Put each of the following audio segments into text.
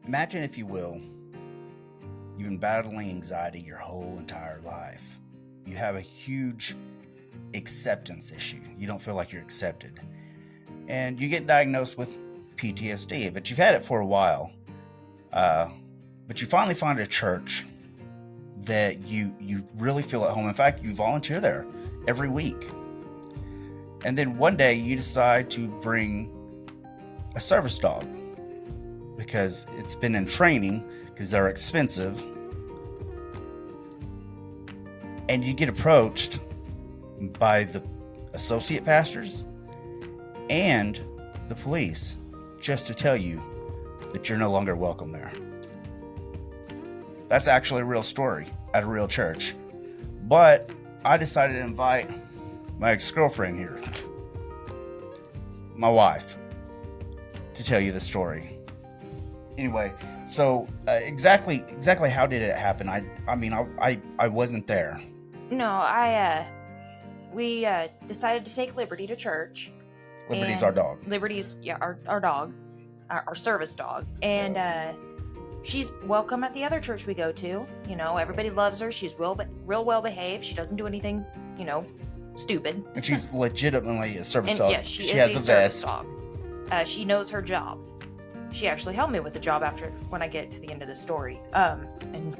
Imagine, if you will, you've been battling anxiety your whole entire life. You have a huge acceptance issue. You don't feel like you're accepted. And you get diagnosed with PTSD, but you've had it for a while. But you finally find a church that you really feel at home. In fact, you volunteer there every week. And then one day you decide to bring a service dog because it's been in training, because they're expensive. And you get approached by the associate pastors and the police just to tell you that you're no longer welcome there. That's actually a real story at a real church. But I decided to invite my ex-girlfriend here, my wife, to tell you the story. Anyway, so exactly how did it happen? I wasn't there. No, we decided to take Liberty to church. Liberty's our dog. Liberty's, our dog, our service dog. And she's welcome at the other church we go to. You know, everybody loves her. She's real well behaved. She doesn't do anything, stupid. And she's legitimately a service dog. Yeah, she has is a service dog. She knows her job. She actually helped me with the job when I get to the end of the story. And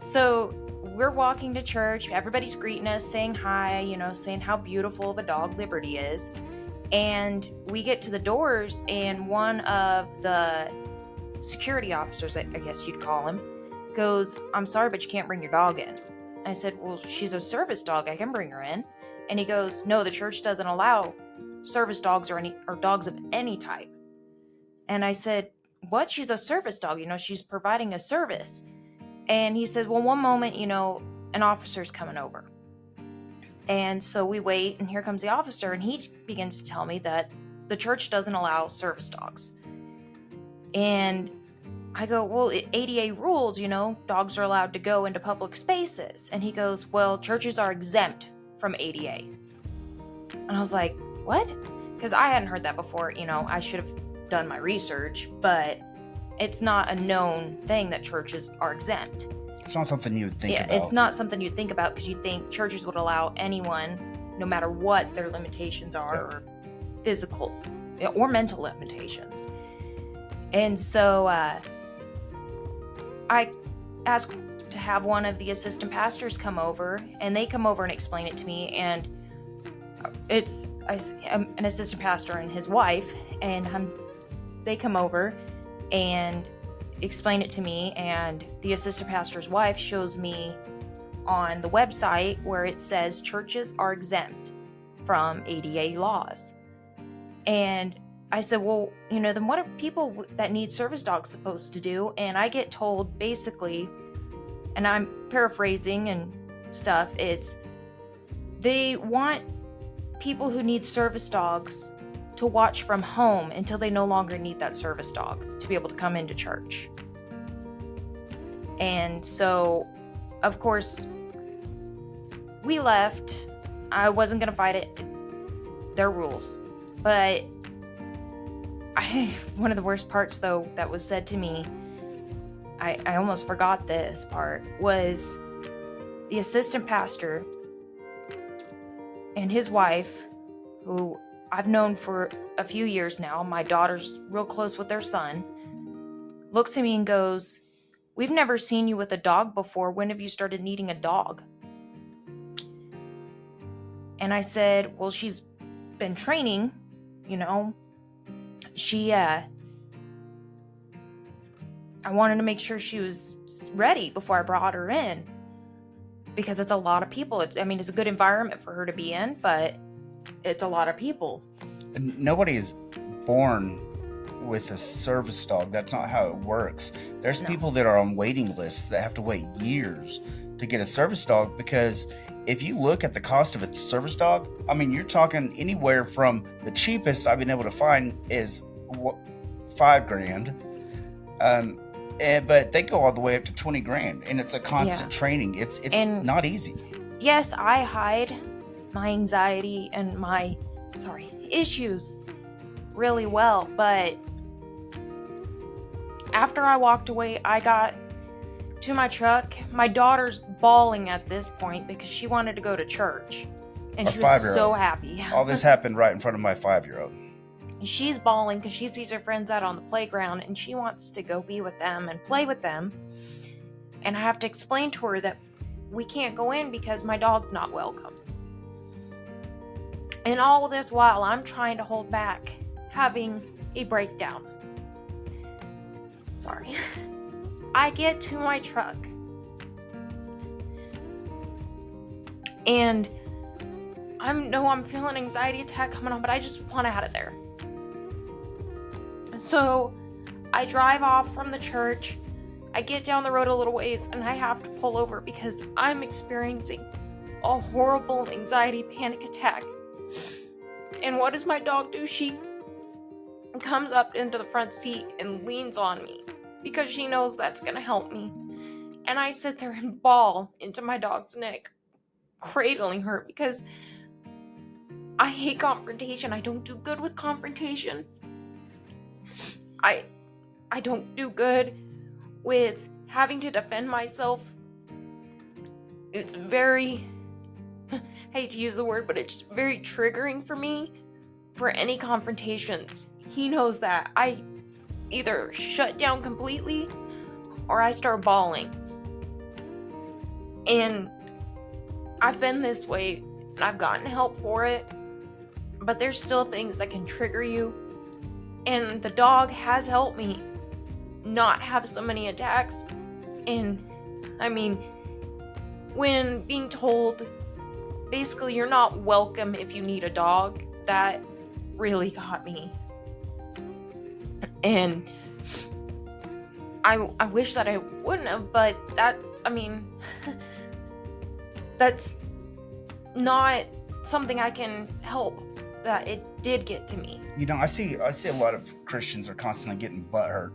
so we're walking to church. Everybody's greeting us, saying hi, saying how beautiful of a dog Liberty is. And we get to the doors, and one of the security officers, I guess you'd call him, goes, "I'm sorry, but you can't bring your dog in." I said, "Well, she's a service dog. I can bring her in." And he goes, "No, the church doesn't allow service dogs or dogs of any type." And I said, "What? She's a service dog. She's providing a service." And he says, "Well, one moment, an officer's coming over." And so we wait, and here comes the officer, and he begins to tell me that the church doesn't allow service dogs. And I go, "Well, ADA rules, dogs are allowed to go into public spaces." And he goes, "Well, churches are exempt from ADA." And I was like, "What?" Because I hadn't heard that before. I should have done my research, but it's not a known thing that churches are exempt. It's not something you would think about. Yeah, it's not something you'd think about, because you'd think churches would allow anyone, no matter what their limitations are, or physical or mental limitations. And so I asked to have one of the assistant pastors come over, and they come over and explain it to me. And it's an assistant pastor and his wife, and they come over and explain it to me, and the assistant pastor's wife shows me on the website where it says churches are exempt from ADA laws. And I said, "Well, then what are people that need service dogs supposed to do?" And I get told, basically, and I'm paraphrasing and stuff, it's they want people who need service dogs to watch from home until they no longer need that service dog to be able to come into church. And so, of course, we left. I wasn't going to fight it. Their rules. But one of the worst parts, though, that was said to me, I almost forgot this part, was the assistant pastor and his wife, who I've known for a few years now, my daughter's real close with their son, looks at me and goes, "We've never seen you with a dog before. When have you started needing a dog?" And I said, "Well, she's been training, She, I wanted to make sure she was ready before I brought her in, because it's a lot of people. It's a good environment for her to be in, but it's a lot of people." And nobody is born with a service dog. That's not how it works. There's people that are on waiting lists that have to wait years to get a service dog, because if you look at the cost of a service dog, you're talking anywhere from the cheapest I've been able to find is $5,000. But they go all the way up to $20,000, and it's a constant training. It's not easy. Yes, I hide my anxiety and my issues really well, but After I walked away, I got to my truck. My daughter's bawling at this point because she wanted to go to church. And Our she was 5-year-old. so happy. All this happened right in front of my 5-year-old. She's bawling because she sees her friends out on the playground and she wants to go be with them and play with them. And I have to explain to her that we can't go in because my dog's not welcome. And all this while, I'm trying to hold back having a breakdown. Sorry. I get to my truck. And I'm feeling an anxiety attack coming on, but I just want out of there. So I drive off from the church. I get down the road a little ways and I have to pull over because I'm experiencing a horrible anxiety panic attack. And what does my dog do? She comes up into the front seat and leans on me because she knows that's going to help me. And I sit there and bawl into my dog's neck, cradling her because I hate confrontation. I don't do good with confrontation. I don't do good with having to defend myself. It's very, I hate to use the word, but it's very triggering for me for any confrontations. He knows that. I either shut down completely or I start bawling. And I've been this way and I've gotten help for it, but there's still things that can trigger you. And the dog has helped me not have so many attacks. And I mean, when being told basically you're not welcome if you need a dog, that really got me. And I wish that I wouldn't have, but that's not something I can help, that it did get to me. You know, I see a lot of Christians are constantly getting butthurt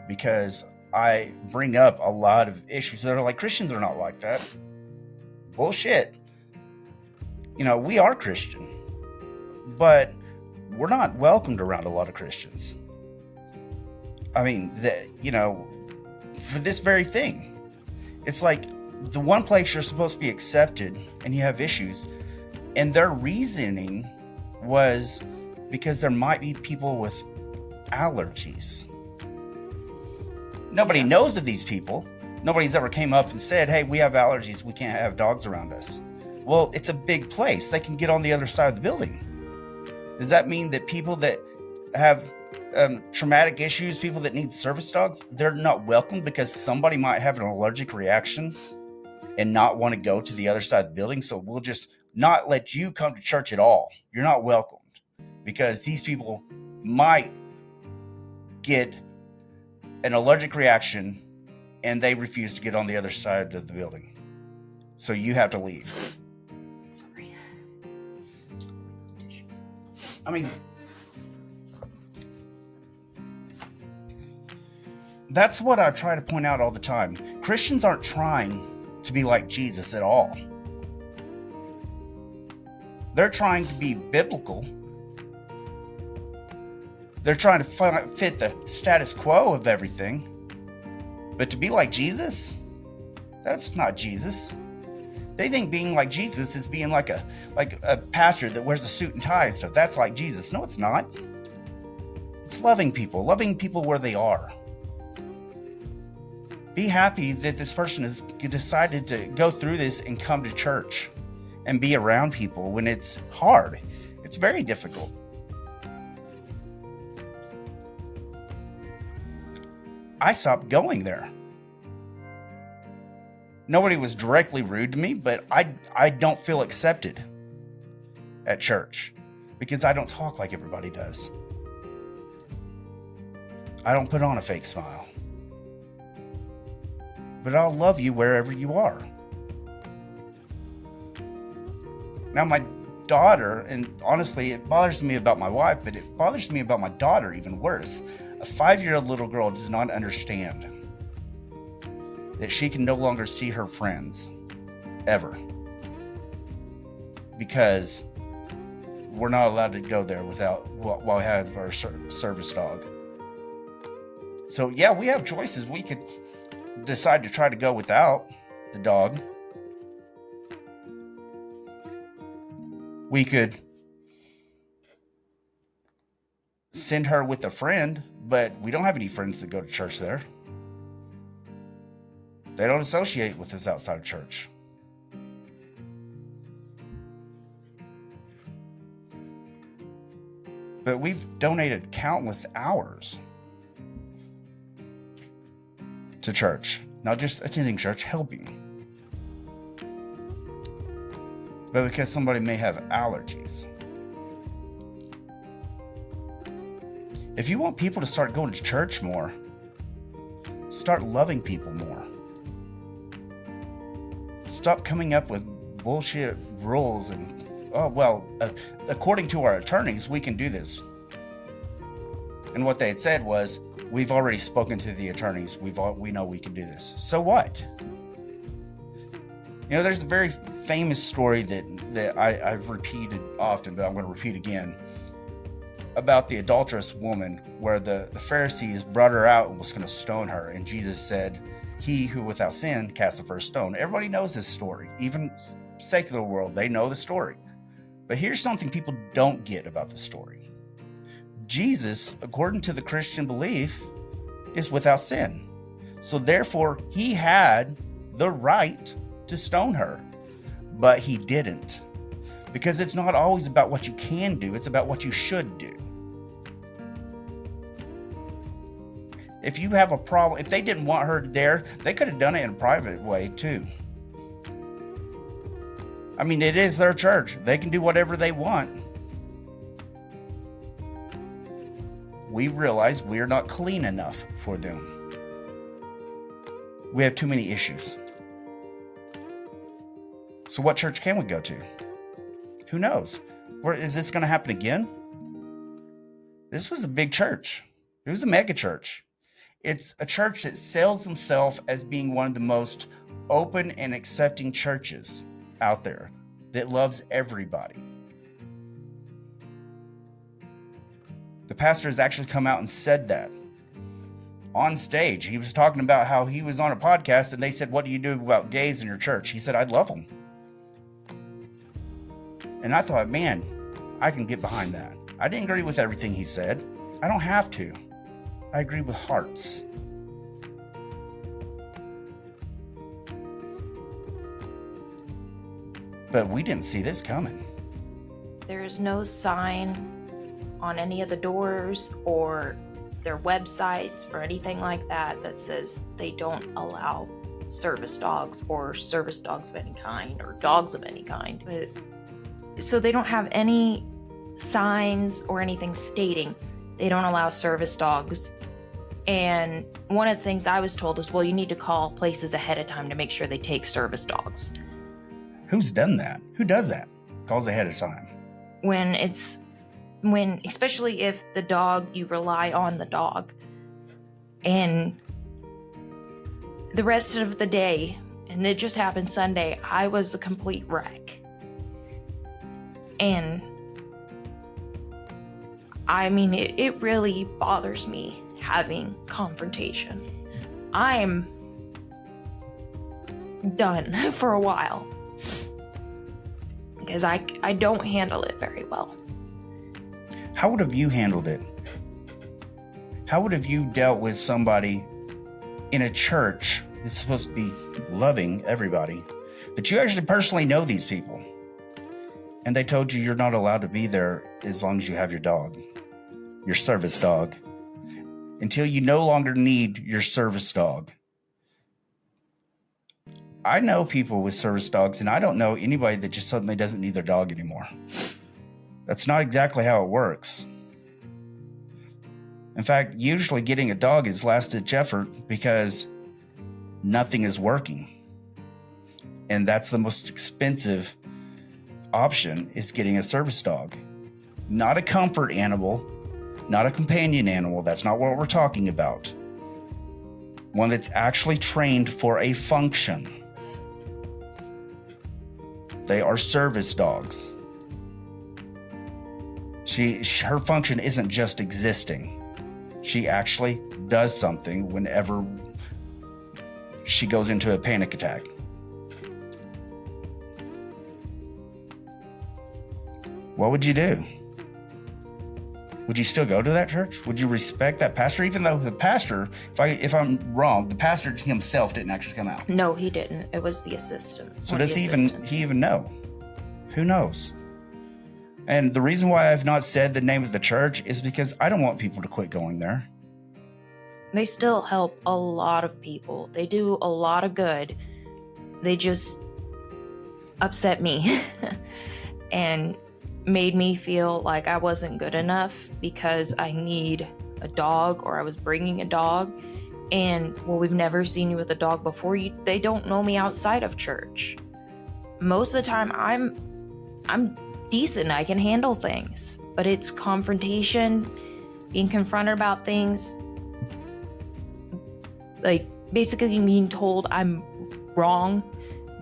because I bring up a lot of issues that are like, Christians are not like that. Bullshit. You know, we are Christian, but we're not welcomed around a lot of Christians. I mean, for this very thing, it's like the one place you're supposed to be accepted and you have issues, and their reasoning was because there might be people with allergies. Nobody knows of these people. Nobody's ever came up and said, hey, we have allergies, we can't have dogs around us. Well, it's a big place. They can get on the other side of the building. Does that mean that people that have traumatic issues, people that need service dogs, they're not welcome because somebody might have an allergic reaction and not want to go to the other side of the building? So we'll just not let you come to church at all. You're not welcomed because these people might get an allergic reaction and they refuse to get on the other side of the building. So you have to leave. Sorry. I mean, that's what I try to point out all the time. Christians aren't trying to be like Jesus at all. They're trying to be biblical. They're trying to fit the status quo of everything. But to be like Jesus, that's not Jesus. They think being like Jesus is being like a pastor that wears a suit and tie and stuff. That's like Jesus. No, it's not. It's loving people where they are. Be happy that this person has decided to go through this and come to church and be around people when it's hard. It's very difficult. I stopped going there. Nobody was directly rude to me, but I don't feel accepted at church because I don't talk like everybody does. I don't put on a fake smile. But I'll love you wherever you are. Now my daughter, and honestly it bothers me about my wife, but it bothers me about my daughter even worse. A 5-year-old little girl does not understand that she can no longer see her friends ever because we're not allowed to go there while we have our service dog. So yeah, we have choices. We could decide to try to go without the dog. We could send her with a friend, but we don't have any friends that go to church there. They don't associate with us outside of church. But we've donated countless hours to church, not just attending church, helping. But because somebody may have allergies. If you want people to start going to church more, start loving people more. Stop coming up with bullshit rules and, according to our attorneys, we can do this. And what they had said was, we've already spoken to the attorneys. We know we can do this. So what? You know, there's a very famous story that I've repeated often, but I'm going to repeat again, about the adulterous woman, where the Pharisees brought her out and was going to stone her. And Jesus said, "He who without sin cast the first stone." Everybody knows this story. Even secular world, they know the story. But here's something people don't get about the story. Jesus, according to the Christian belief, is without sin. So therefore, he had the right to stone her. But he didn't. Because it's not always about what you can do, it's about what you should do. If you have a problem, if they didn't want her there, they could have done it in a private way too. I mean, it is their church. They can do whatever they want. We realize we are not clean enough for them. We have too many issues. So what church can we go to? Who knows? Is this going to happen again? This was a big church. It was a mega church. It's a church that sells themselves as being one of the most open and accepting churches out there that loves everybody. The pastor has actually come out and said that on stage. He was talking about how he was on a podcast and they said, "What do you do about gays in your church?" He said, "I love them." And I thought, man, I can get behind that. I didn't agree with everything he said. I don't have to. I agree with hearts. But we didn't see this coming. There is no sign on any of the doors or their websites or anything like that that says they don't allow service dogs or service dogs of any kind or dogs of any kind. So they don't have any signs or anything stating they don't allow service dogs. And one of the things I was told is, well, you need to call places ahead of time to make sure they take service dogs. Who's done that? Who does that? Calls ahead of time. Especially if the dog, you rely on the dog. And the rest of the day, and it just happened Sunday, I was a complete wreck. And I mean, it really bothers me having confrontation. I'm done for a while because I don't handle it very well. How would have you handled it? How would have you dealt with somebody in a church that's supposed to be loving everybody, that you actually personally know these people, and they told you you're not allowed to be there as long as you have your dog, your service dog, until you no longer need your service dog? I know people with service dogs, and I don't know anybody that just suddenly doesn't need their dog anymore. That's not exactly how it works. In fact, usually getting a dog is last-ditch effort because nothing is working. And that's the most expensive option, is getting a service dog. Not a comfort animal, not a companion animal. That's not what we're talking about. One that's actually trained for a function. They are service dogs. Her function isn't just existing. She actually does something whenever she goes into a panic attack. What would you do? Would you still go to that church? Would you respect that pastor? Even though the pastor, if I'm wrong, the pastor himself didn't actually come out. No, he didn't. It was the assistant. So does he even know? Who knows? And the reason why I've not said the name of the church is because I don't want people to quit going there. They still help a lot of people. They do a lot of good. They just upset me and made me feel like I wasn't good enough because I need a dog, or I was bringing a dog. And, well, we've never seen you with a dog before. They don't know me outside of church. Most of the time, I'm decent. I can handle things. But it's confrontation, being confronted about things, like basically being told I'm wrong,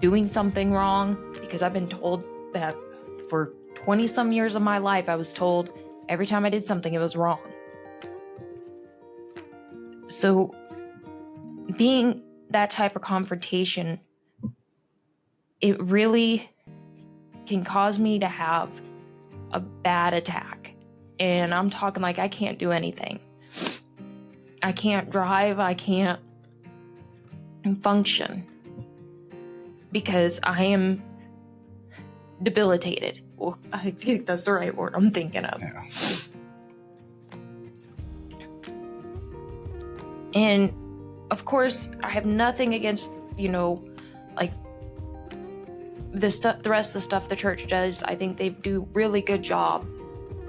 doing something wrong, because I've been told that for 20 some years of my life, I was told every time I did something, it was wrong. So being that type of confrontation, it really can cause me to have a bad attack. And I'm talking like I can't do anything. I can't drive. I can't function because I am debilitated. Well, I think that's the right word I'm thinking of. Yeah. And of course, I have nothing against, like the rest of the stuff the church does. I think they do really good job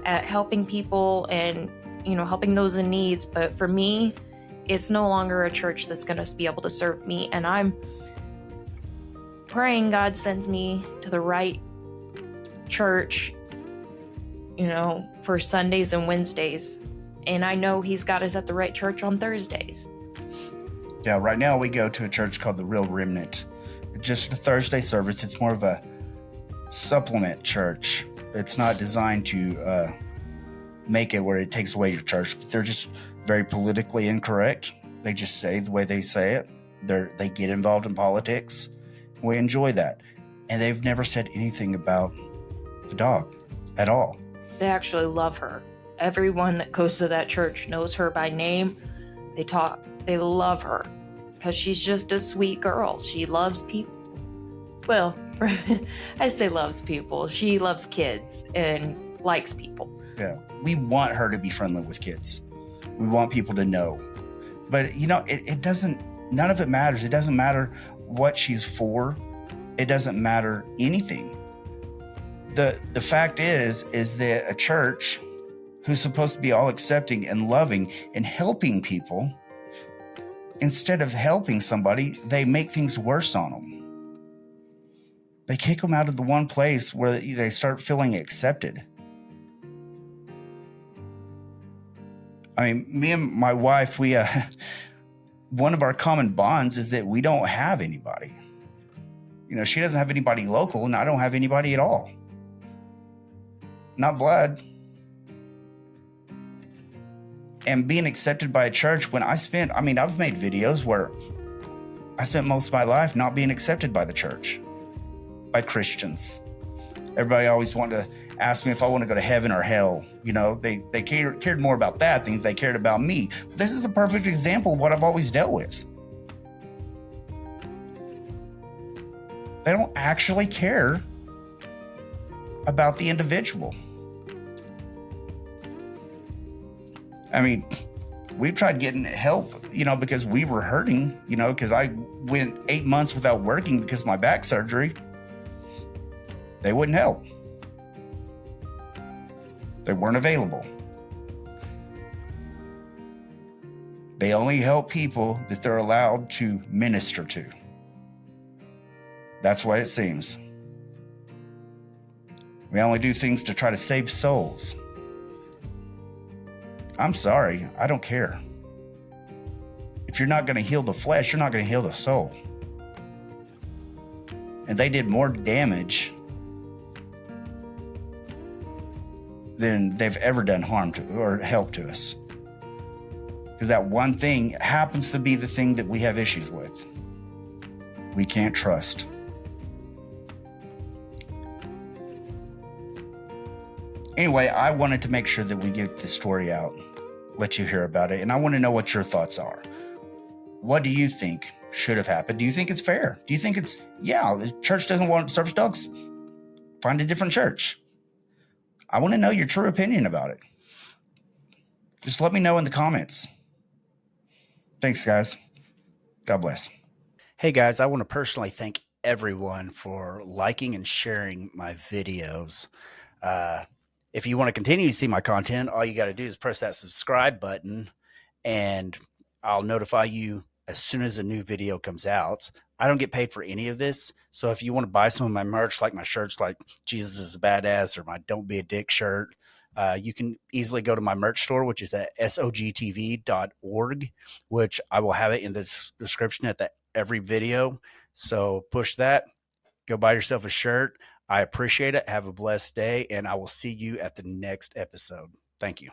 at helping people and, helping those in needs. But for me, it's no longer a church that's going to be able to serve me. And I'm praying God sends me to the right church, for Sundays and Wednesdays. And I know he's got us at the right church on Thursdays. Yeah, right now we go to a church called the Real Remnant. It's just a Thursday service. It's more of a supplement church. It's not designed to make it where it takes away your church. But they're just very politically incorrect. They just say the way they say it. They get involved in politics. We enjoy that. And they've never said anything about the dog at all. They actually love her. Everyone that goes to that church knows her by name. They love her because she's just a sweet girl. She loves people. Well, I say loves people. She loves kids and likes people. Yeah. We want her to be friendly with kids. We want people to know. But, it doesn't, none of it matters. It doesn't matter what she's for. It doesn't matter anything. The fact is that a church who's supposed to be all accepting and loving and helping people, instead of helping somebody, they make things worse on them. They kick them out of the one place where they start feeling accepted. I mean, me and my wife, we one of our common bonds is that we don't have anybody. She doesn't have anybody local, and I don't have anybody at all. Not blood. And being accepted by a church when I've made videos where I spent most of my life not being accepted by the church, by Christians. Everybody always wanted to ask me if I want to go to heaven or hell. They cared more about that than they cared about me. This is a perfect example of what I've always dealt with. They don't actually care about the individual. I mean, we've tried getting help, because we were hurting, because I went 8 months without working because of my back surgery. They wouldn't help. They weren't available. They only help people that they're allowed to minister to. That's what it seems. We only do things to try to save souls. I'm sorry, I don't care. If you're not going to heal the flesh, you're not going to heal the soul. And they did more damage than they've ever done harm to or help to us. because that one thing happens to be the thing that we have issues with. We can't trust. Anyway, I wanted to make sure that we get this story out, let you hear about it, and I want to know what your thoughts are. What do you think should have happened? Do you think it's fair? Do you think it's, the church doesn't want service dogs? Find a different church. I want to know your true opinion about it. Just let me know in the comments. Thanks, guys. God bless. Hey, guys, I want to personally thank everyone for liking and sharing my videos. If you want to continue to see my content, all you got to do is press that subscribe button, and I'll notify you as soon as a new video comes out. I don't get paid for any of this. So if you want to buy some of my merch, like my shirts, like Jesus is a Badass or my Don't Be a Dick shirt, you can easily go to my merch store, which is at sogtv.org, which I will have it in the description at every video. So push that, go buy yourself a shirt. I appreciate it. Have a blessed day, and I will see you at the next episode. Thank you.